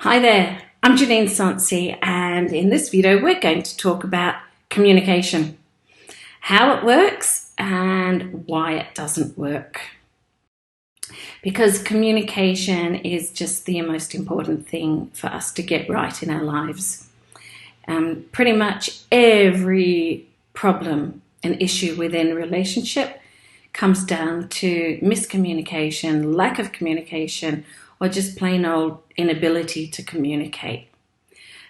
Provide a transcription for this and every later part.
Hi there, I'm Janeen, and in this video we're going to talk about communication, how it works and why it doesn't work. Because communication is just the most important thing for us to get right in our lives. Pretty much every problem and issue within a relationship comes down to miscommunication, lack of communication, or just plain old inability to communicate.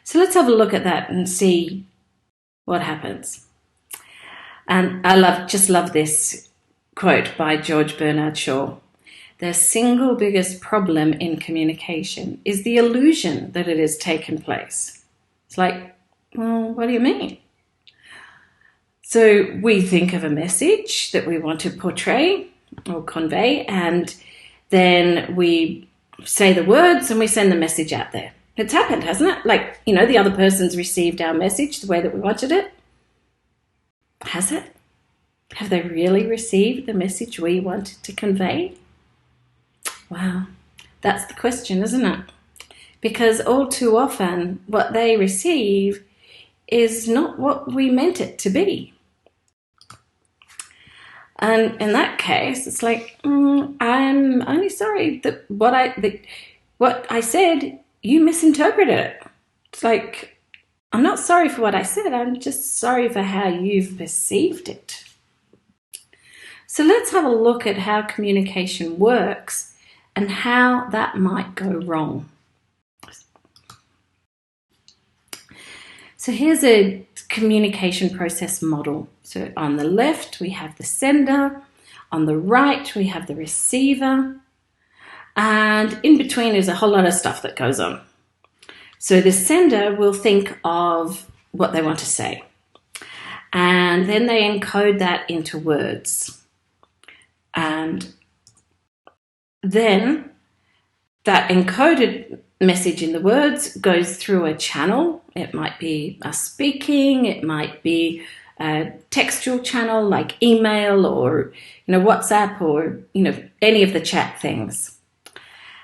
So let's have a look at that and see what happens. And I just love this quote by George Bernard Shaw. The single biggest problem in communication is the illusion that it has taken place. It's like, well, what do you mean? So we think of a message that we want to portray or convey, and then we say the words and we send the message out there. It's happened, hasn't it? Like, the other person's received our message the way that we wanted it. Has it? Have they really received the message we wanted to convey? Wow, that's the question, isn't it? Because all too often what they receive is not what we meant it to be. And in that case, it's like, I'm only sorry that what I said, you misinterpreted it. It's like, I'm not sorry for what I said, I'm just sorry for how you've perceived it. So let's have a look at how communication works and how that might go wrong. So here's a communication process model. So on the left, we have the sender. On the right, we have the receiver. And in between is a whole lot of stuff that goes on. So the sender will think of what they want to say. And then they encode that into words. And then that encoded message in the words goes through a channel. It might be us speaking, it might be a textual channel like email or WhatsApp or any of the chat things.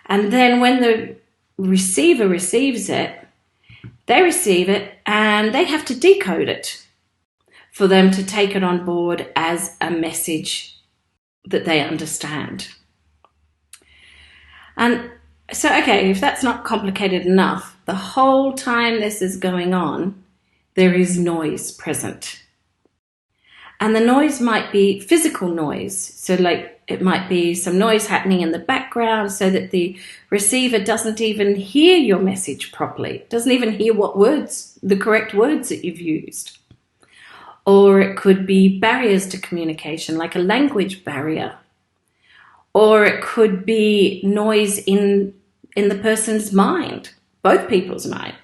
And then when the receiver receives it, they receive it and they have to decode it for them to take it on board as a message that they understand. And so, okay, if that's not complicated enough, the whole time this is going on, there is noise present. And the noise might be physical noise. So like it might be some noise happening in the background so that the receiver doesn't even hear your message properly, doesn't even hear the correct words that you've used. Or it could be barriers to communication, like a language barrier. Or it could be noise in the person's mind, both people's mind,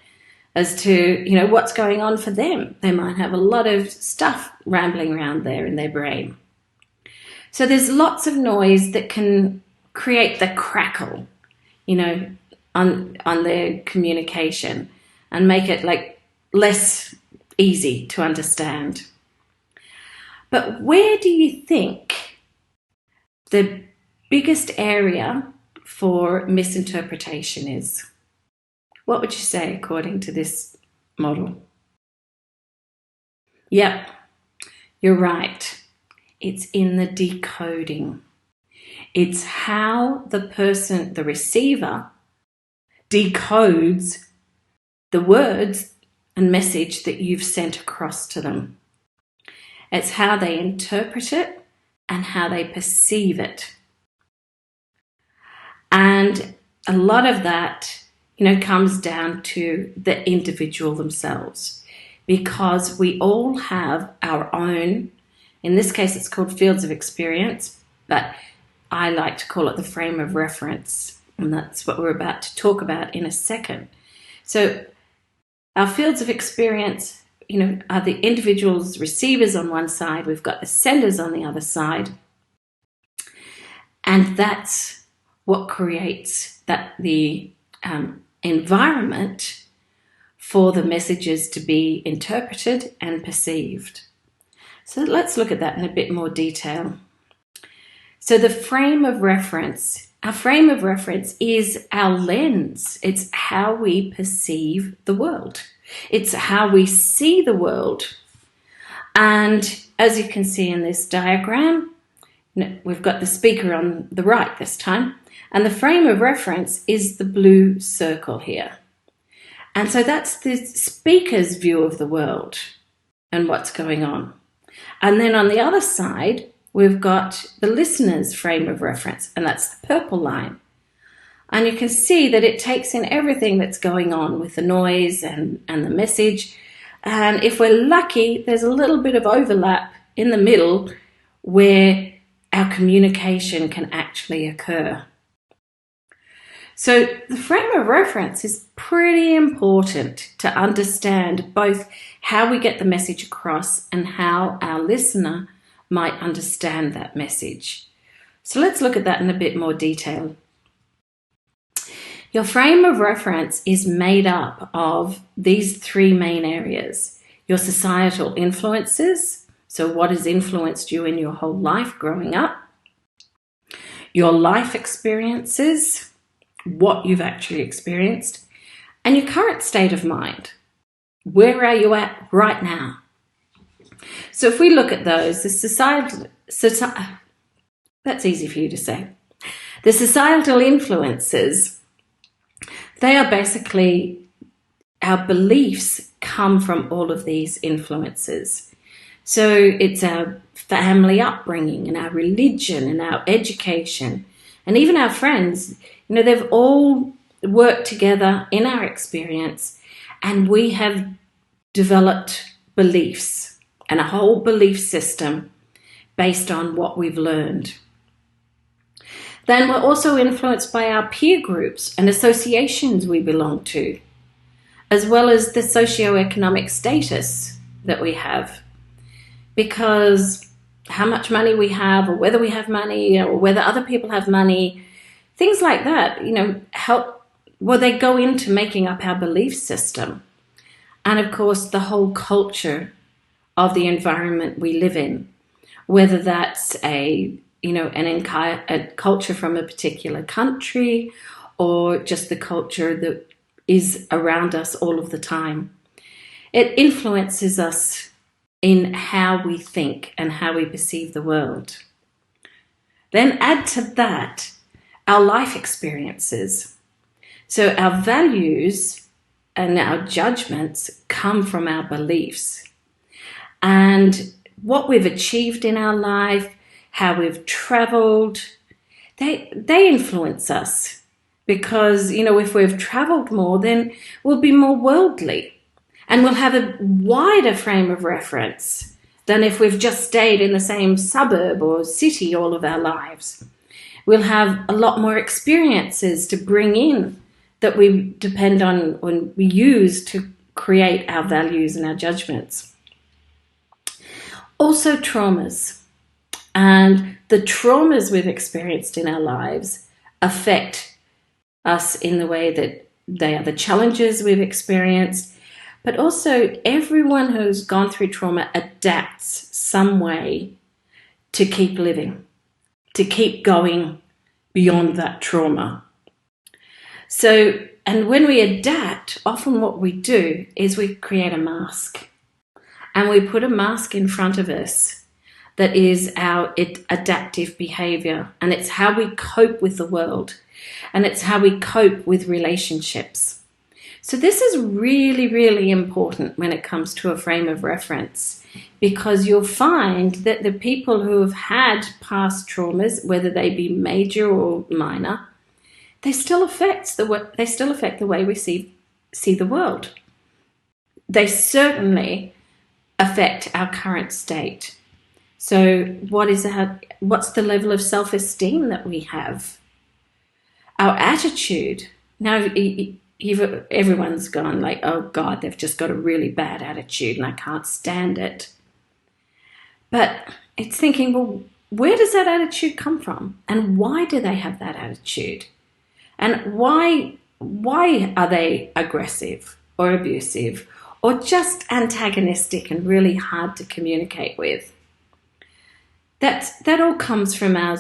as to, what's going on for them. They might have a lot of stuff rambling around there in their brain. So there's lots of noise that can create the crackle, on their communication and make it like less easy to understand. But where do you think the biggest area for misinterpretation is? What would you say according to this model? Yep, you're right. It's in the decoding. It's how the receiver, decodes the words and message that you've sent across to them. It's how they interpret it and how they perceive it. And a lot of that, comes down to the individual themselves, because we all have our own, in this case it's called fields of experience, but I like to call it the frame of reference. And that's what we're about to talk about in a second. So our fields of experience, are the individuals, receivers on one side, we've got the senders on the other side. And that's what creates the environment for the messages to be interpreted and perceived. So let's look at that in a bit more detail. So the frame of reference Our frame of reference is our lens. It's how we perceive the world. It's how we see the world. And as you can see in this diagram, we've got the speaker on the right this time, and the frame of reference is the blue circle here. And so that's the speaker's view of the world and what's going on. And then on the other side, we've got the listener's frame of reference, and that's the purple line. And you can see that it takes in everything that's going on with the noise and the message. And if we're lucky, there's a little bit of overlap in the middle where our communication can actually occur. So the frame of reference is pretty important to understand both how we get the message across and how our listener might understand that message. So let's look at that in a bit more detail. Your frame of reference is made up of these three main areas. Your societal influences, so what has influenced you in your whole life growing up. Your life experiences, what you've actually experienced, and your current state of mind. Where are you at right now? So if we look at those, that's easy for you to say. The societal influences, they are basically our beliefs come from all of these influences. So it's our family upbringing and our religion and our education and even our friends. You know, they've all worked together in our experience, and we have developed beliefs and a whole belief system based on what we've learned. Then we're also influenced by our peer groups and associations we belong to, as well as the socioeconomic status that we have. Because how much money we have, or whether we have money, or whether other people have money, things like that, they go into making up our belief system. And of course, the whole culture of the environment we live in, whether that's a culture from a particular country or just the culture that is around us all of the time. It influences us in how we think and how we perceive the world. Then add to that our life experiences. So our values and our judgments come from our beliefs. And what we've achieved in our life, how we've traveled, they influence us. Because, if we've traveled more, then we'll be more worldly. And we'll have a wider frame of reference than if we've just stayed in the same suburb or city all of our lives. We'll have a lot more experiences to bring in that we depend on when we use to create our values and our judgments. Also traumas. And the traumas we've experienced in our lives affect us in the way that they are the challenges we've experienced. But also everyone who's gone through trauma adapts some way to keep living, to keep going beyond that trauma. So, and when we adapt, often what we do is we create a mask. And we put a mask in front of us that is our adaptive behavior. And it's how we cope with the world. And it's how we cope with relationships. So this is really, really important when it comes to a frame of reference, because you'll find that the people who have had past traumas, whether they be major or minor, they still affect the way we see the world. They certainly affect our current state. So what's the level of self-esteem that we have? Our attitude. Now, everyone's gone like, oh God, they've just got a really bad attitude and I can't stand it. But it's thinking, well, where does that attitude come from? And why do they have that attitude? And why are they aggressive or abusive or just antagonistic and really hard to communicate with? That all comes from our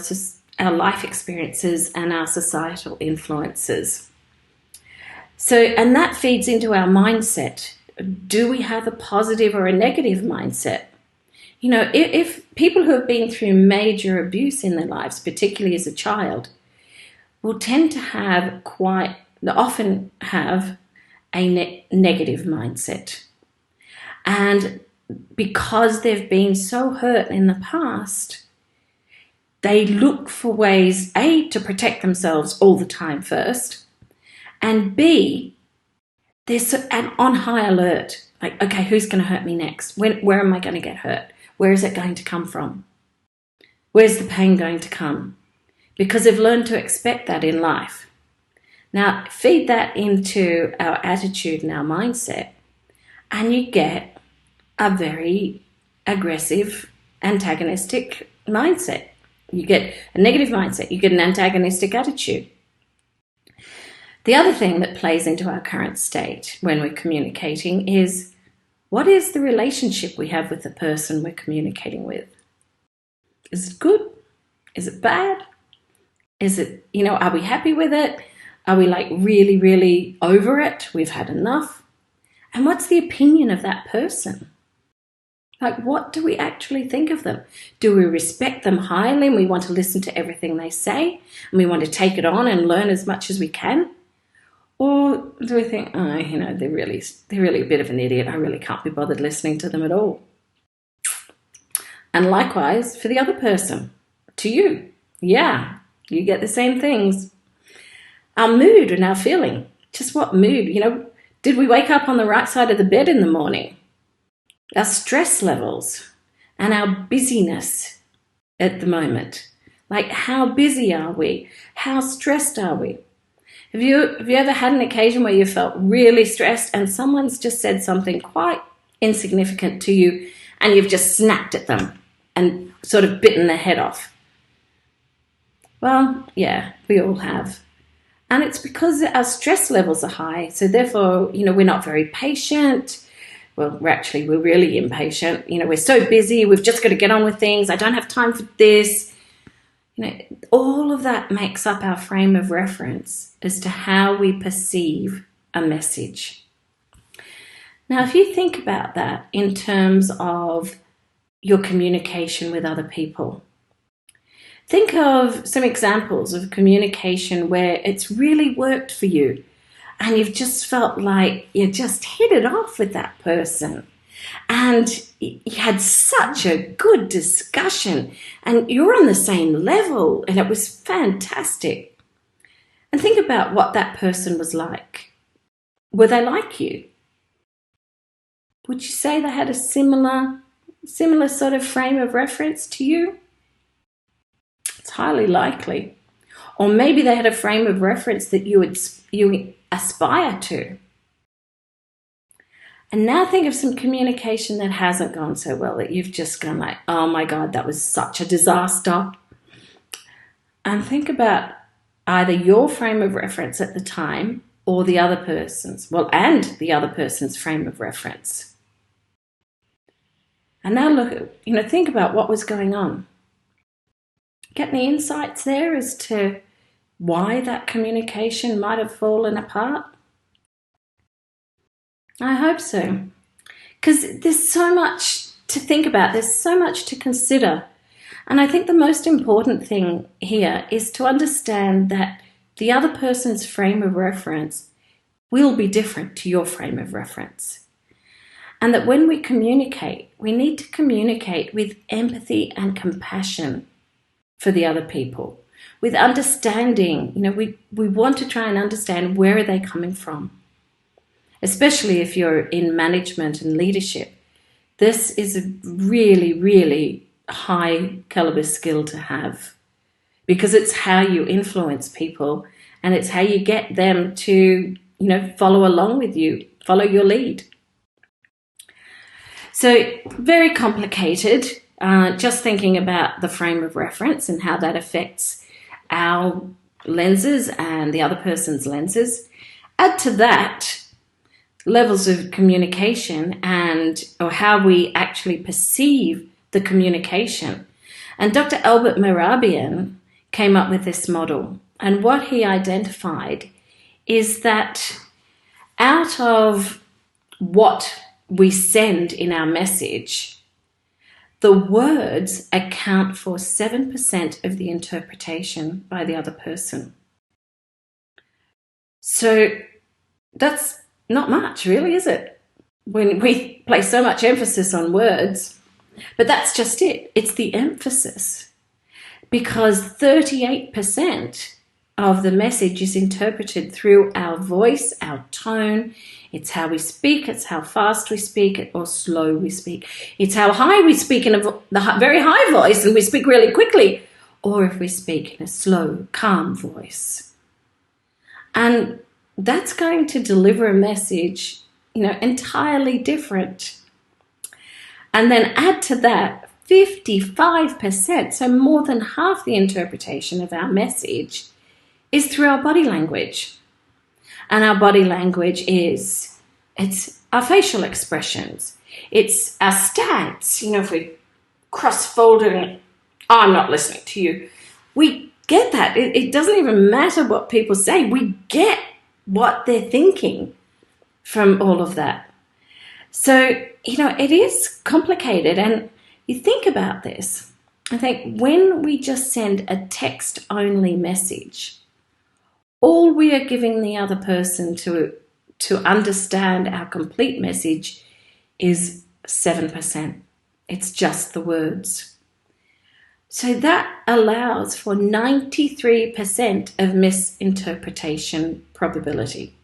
our life experiences and our societal influences. So, and that feeds into our mindset. Do we have a positive or a negative mindset? You know, if people who have been through major abuse in their lives, particularly as a child, will tend to have often have a negative mindset. And because they've been so hurt in the past, they look for ways, A, to protect themselves all the time first, and B, they're on high alert. Like, okay, who's going to hurt me next? Where am I going to get hurt? Where is it going to come from? Where's the pain going to come? Because they've learned to expect that in life. Now, feed that into our attitude and our mindset, and you get a very aggressive, antagonistic mindset. You get a negative mindset. You get an antagonistic attitude. The other thing that plays into our current state when we're communicating is, what is the relationship we have with the person we're communicating with? Is it good? Is it bad? Is it, are we happy with it? Are we like really, really over it? We've had enough. And what's the opinion of that person? Like, what do we actually think of them? Do we respect them highly and we want to listen to everything they say and we want to take it on and learn as much as we can? Or do we think, they're really a bit of an idiot. I really can't be bothered listening to them at all. And likewise for the other person, to you. Yeah, you get the same things. Our mood and our feeling. Just what mood? Did we wake up on the right side of the bed in the morning? Our stress levels and our busyness at the moment. Like, how busy are we? How stressed are we? Have you ever had an occasion where you felt really stressed and someone's just said something quite insignificant to you and you've just snapped at them and sort of bitten their head off? Well, yeah, we all have. And it's because our stress levels are high. So therefore, we're not very patient. Well, we're really impatient. We're so busy. We've just got to get on with things. I don't have time for this. All of that makes up our frame of reference as to how we perceive a message. Now, if you think about that in terms of your communication with other people, think of some examples of communication where it's really worked for you and you've just felt like you just hit it off with that person. And you had such a good discussion and you're on the same level and it was fantastic. And think about what that person was like. Were they like you? Would you say they had a similar sort of frame of reference to you? It's highly likely. Or maybe they had a frame of reference that you aspire to. And now think of some communication that hasn't gone so well, that you've just gone like, oh my God, that was such a disaster. And think about either your frame of reference at the time or the other person's, and the other person's frame of reference. And now think about what was going on. Get any insights there as to why that communication might have fallen apart? I hope so. Because there's so much to think about. There's so much to consider. And I think the most important thing here is to understand that the other person's frame of reference will be different to your frame of reference. And that when we communicate, we need to communicate with empathy and compassion for the other people, with understanding. We want to try and understand, where are they coming from? Especially if you're in management and leadership. This is a really, really high caliber skill to have, because it's how you influence people and it's how you get them to, follow along with you, follow your lead. So very complicated, just thinking about the frame of reference and how that affects our lenses and the other person's lenses. Add to that levels of communication or how we actually perceive the communication. And Dr. Albert Mehrabian came up with this model. And what he identified is that out of what we send in our message, the words account for 7% of the interpretation by the other person. So that's not much, really, is it? When we place so much emphasis on words, but that's just it. It's the emphasis, because 38% of the message is interpreted through our voice, our tone. It's how we speak, it's how fast we speak or slow we speak. It's how high we speak in the very high voice and we speak really quickly, or if we speak in a slow, calm voice. And that's going to deliver a message, entirely different. And then add to that 55%, so more than half the interpretation of our message is through our body language. And our body language it's our facial expressions. It's our stance. If we cross-folded and I'm not listening to you, we get that. It doesn't even matter what people say. We get what they're thinking from all of that. So, it is complicated. And you think about this. I think when we just send a text-only message, all we are giving the other person to understand our complete message is 7%. It's just the words. So that allows for 93% of misinterpretation probability.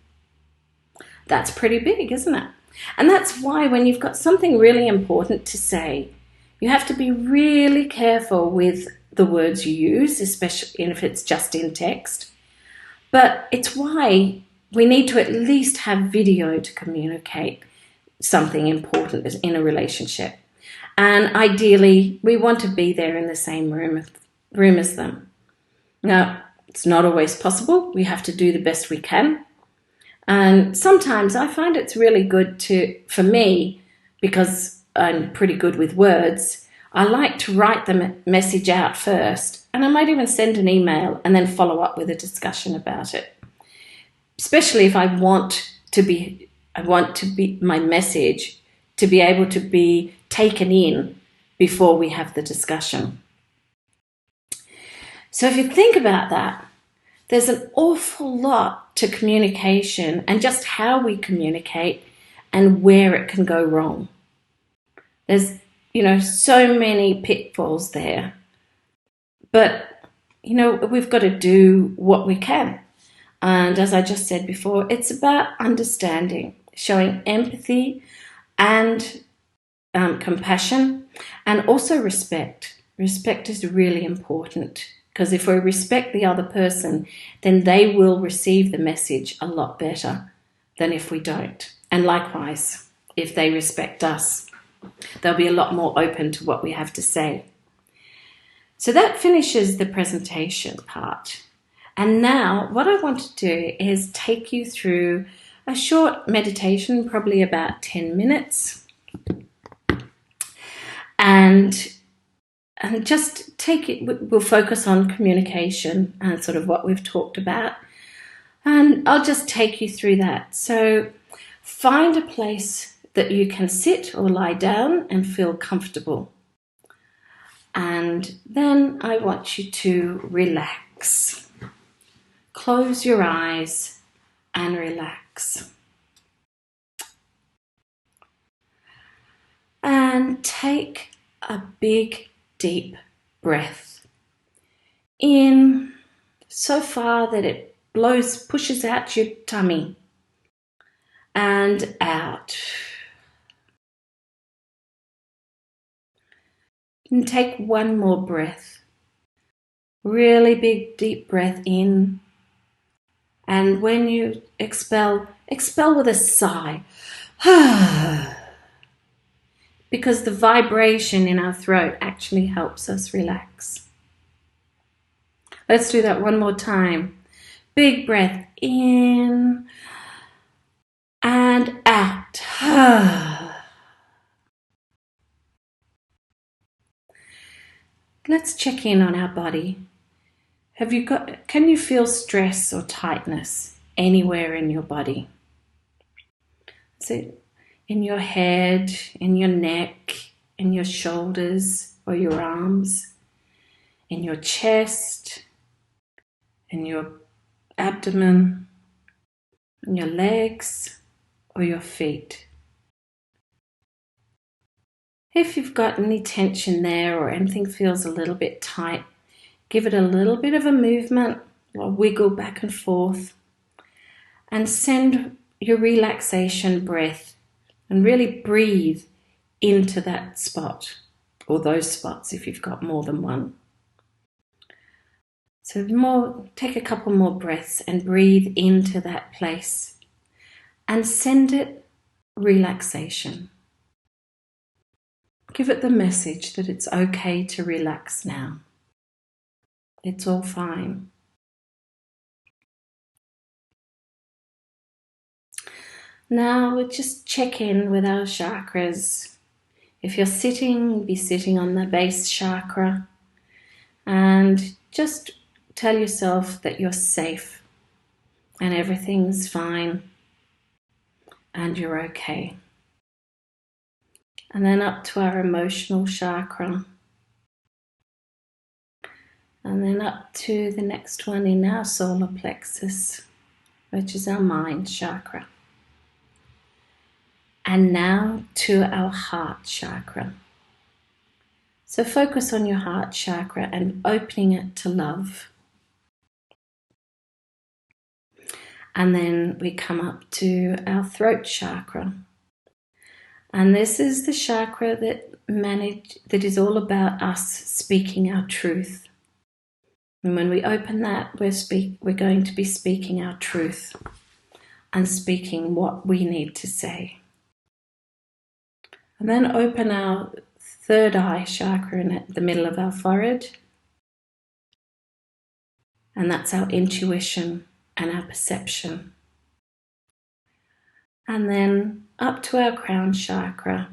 That's pretty big, isn't it? And that's why when you've got something really important to say, you have to be really careful with the words you use, especially if it's just in text. But it's why we need to at least have video to communicate something important in a relationship. And ideally, we want to be there in the same room as them. Now, it's not always possible. We have to do the best we can. And sometimes I find it's really good for me, because I'm pretty good with words, I like to write the message out first. And I might even send an email and then follow up with a discussion about it. Especially if I want my message to be able to be taken in before we have the discussion. So if you think about that, there's an awful lot to communication and just how we communicate and where it can go wrong. There's, so many pitfalls there. But, we've got to do what we can. And as I just said before, it's about understanding, showing empathy and compassion, and also respect. Respect is really important, because if we respect the other person, then they will receive the message a lot better than if we don't. And likewise, if they respect us, they'll be a lot more open to what we have to say. So that finishes the presentation part. And now what I want to do is take you through a short meditation, probably about 10 minutes. And just take it, we'll focus on communication and sort of what we've talked about. And I'll just take you through that. So find a place that you can sit or lie down and feel comfortable. And then I want you to relax. Close your eyes and relax. And take a big, deep breath in so far that it pushes out your tummy, and out. And take one more breath. Really big, deep breath in. And when you expel with a sigh. Because the vibration in our throat actually helps us relax. Let's do that one more time. Big breath in and out. Let's check in on our body. Can you feel stress or tightness anywhere in your body? Is it in your head, in your neck, in your shoulders or your arms, in your chest, in your abdomen, in your legs or your feet? If you've got any tension there or anything feels a little bit tight, give it a little bit of a movement or wiggle back and forth, and send your relaxation breath and really breathe into that spot, or those spots if you've got more than one. So take a couple more breaths and breathe into that place and send it relaxation. Give it the message that it's okay to relax now. It's all fine. Now we'll just check in with our chakras. If you're sitting, be sitting on the base chakra, and just tell yourself that you're safe and everything's fine and you're okay. And then up to our emotional chakra, and then up to the next one in our solar plexus, which is our mind chakra. And now to our heart chakra. So focus on your heart chakra and opening it to love. And then we come up to our throat chakra. And this is the chakra that is all about us speaking our truth. And when we open that, we're going to be speaking our truth and speaking what we need to say. And then open our third eye chakra in the middle of our forehead. And that's our intuition and our perception. And then up to our crown chakra.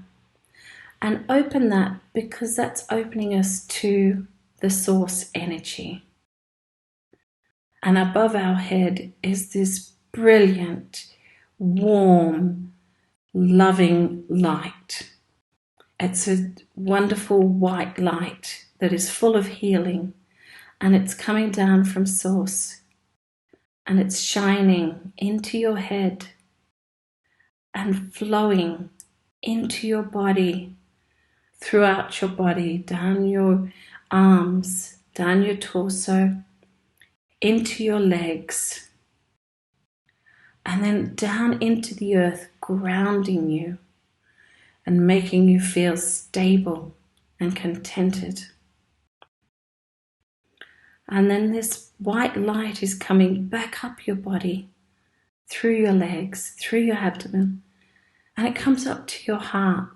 And open that because that's opening us to the source energy. And above our head is this brilliant, warm, loving light. It's a wonderful white light that is full of healing, and it's coming down from source, and it's shining into your head and flowing into your body, throughout your body, down your arms, down your torso, into your legs, and then down into the earth, grounding you and making you feel stable and contented. And then this white light is coming back up your body, through your legs, through your abdomen, and it comes up to your heart.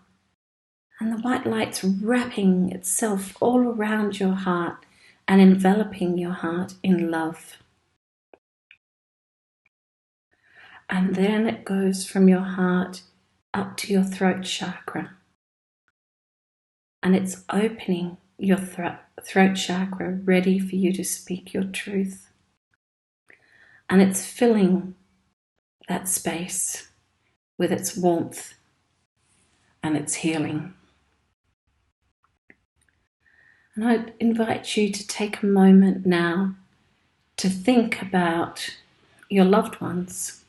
And the white light's wrapping itself all around your heart and enveloping your heart in love. And then it goes from your heart up to your throat chakra. And it's opening your throat chakra, ready for you to speak your truth. And it's filling that space with its warmth and its healing. And I invite you to take a moment now to think about your loved ones,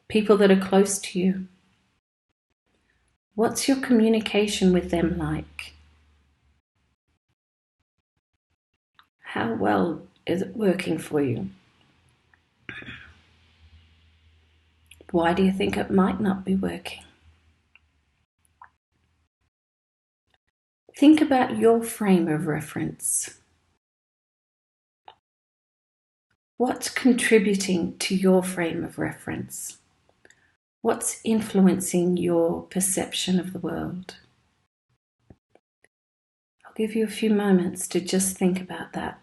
people that are close to you. What's your communication with them like? How well is it working for you? Why do you think it might not be working? Think about your frame of reference. What's contributing to your frame of reference? What's influencing your perception of the world? I'll give you a few moments to just think about that.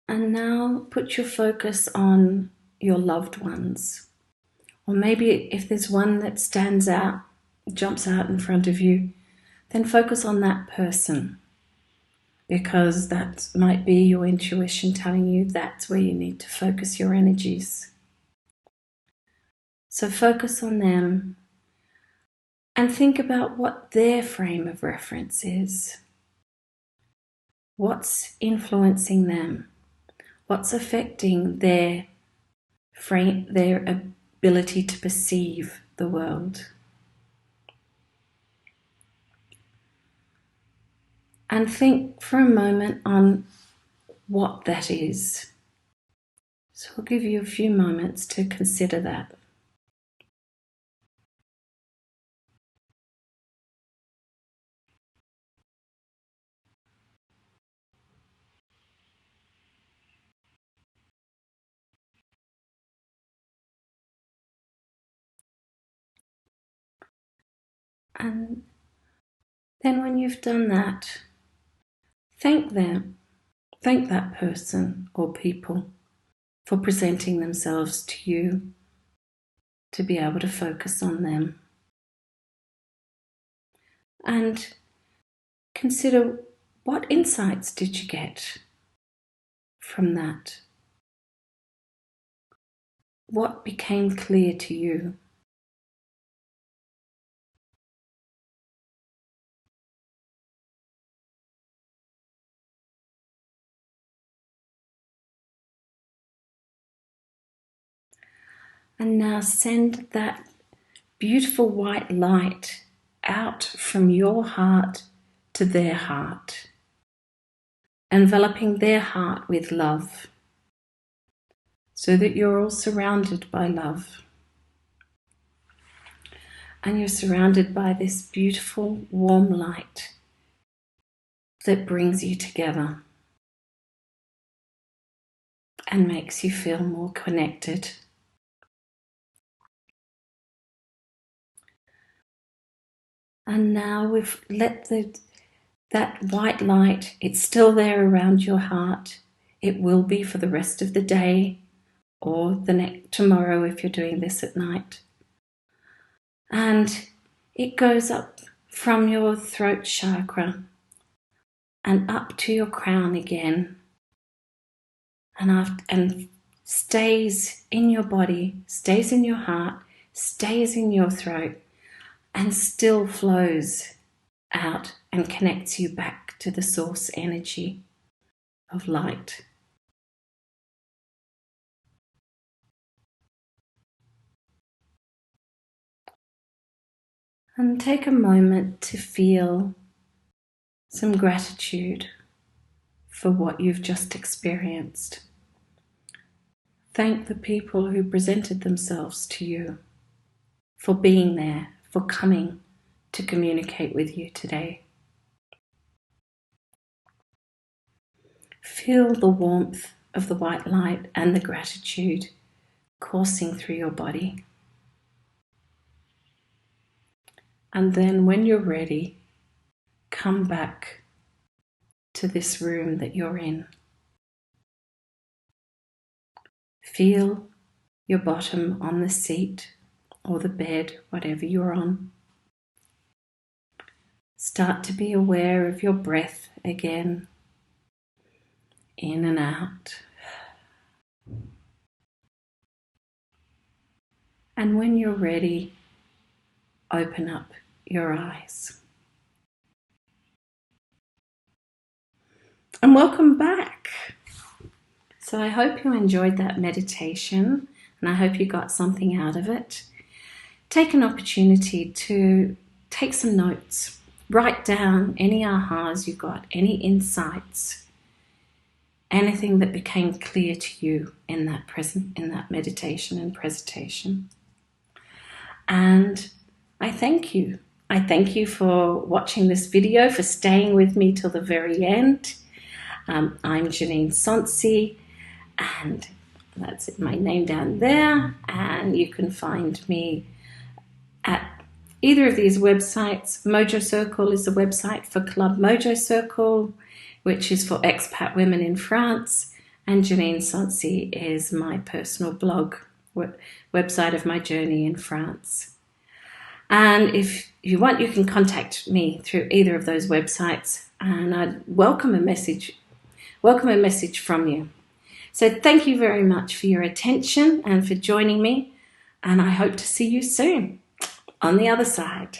And now put your focus on your loved ones. Or maybe if there's one that stands out, jumps out in front of you, then focus on that person, because that might be your intuition telling you that's where you need to focus your energies. So focus on them and think about what their frame of reference is. What's influencing them? What's affecting their ability to perceive the world? And think for a moment on what that is. So I'll give you a few moments to consider that. And then when you've done that, thank them, thank that person or people for presenting themselves to you to be able to focus on them. And consider, what insights did you get from that? What became clear to you? And now send that beautiful white light out from your heart to their heart, enveloping their heart with love, so that you're all surrounded by love. And you're surrounded by this beautiful, warm light that brings you together and makes you feel more connected. And now we've let that white light, it's still there around your heart. It will be for the rest of the day or tomorrow if you're doing this at night. And it goes up from your throat chakra and up to your crown again, and stays in your body, stays in your heart, stays in your throat, and still flows out and connects you back to the source energy of light. And take a moment to feel some gratitude for what you've just experienced. Thank the people who presented themselves to you for being there, for coming to communicate with you today. Feel the warmth of the white light and the gratitude coursing through your body. And then when you're ready, come back to this room that you're in. Feel your bottom on the seat or the bed, whatever you're on. Start to be aware of your breath again, in and out. And when you're ready, open up your eyes. And welcome back. So I hope you enjoyed that meditation, and I hope you got something out of it. Take an opportunity to take some notes. Write down any ahas you got, any insights, anything that became clear to you in that meditation and presentation. And I thank you. I thank you for watching this video, for staying with me till the very end. I'm Janeen Sonsi, and that's it, my name down there. And you can find me at either of these websites. MojoCircle is the website for Club MojoCircle, which is for expat women in France. and Janeen Sansi is my personal blog, website of my journey in France. And if you want, you can contact me through either of those websites, and I'd welcome a message from you. So thank you very much for your attention and for joining me, and I hope to see you soon on the other side.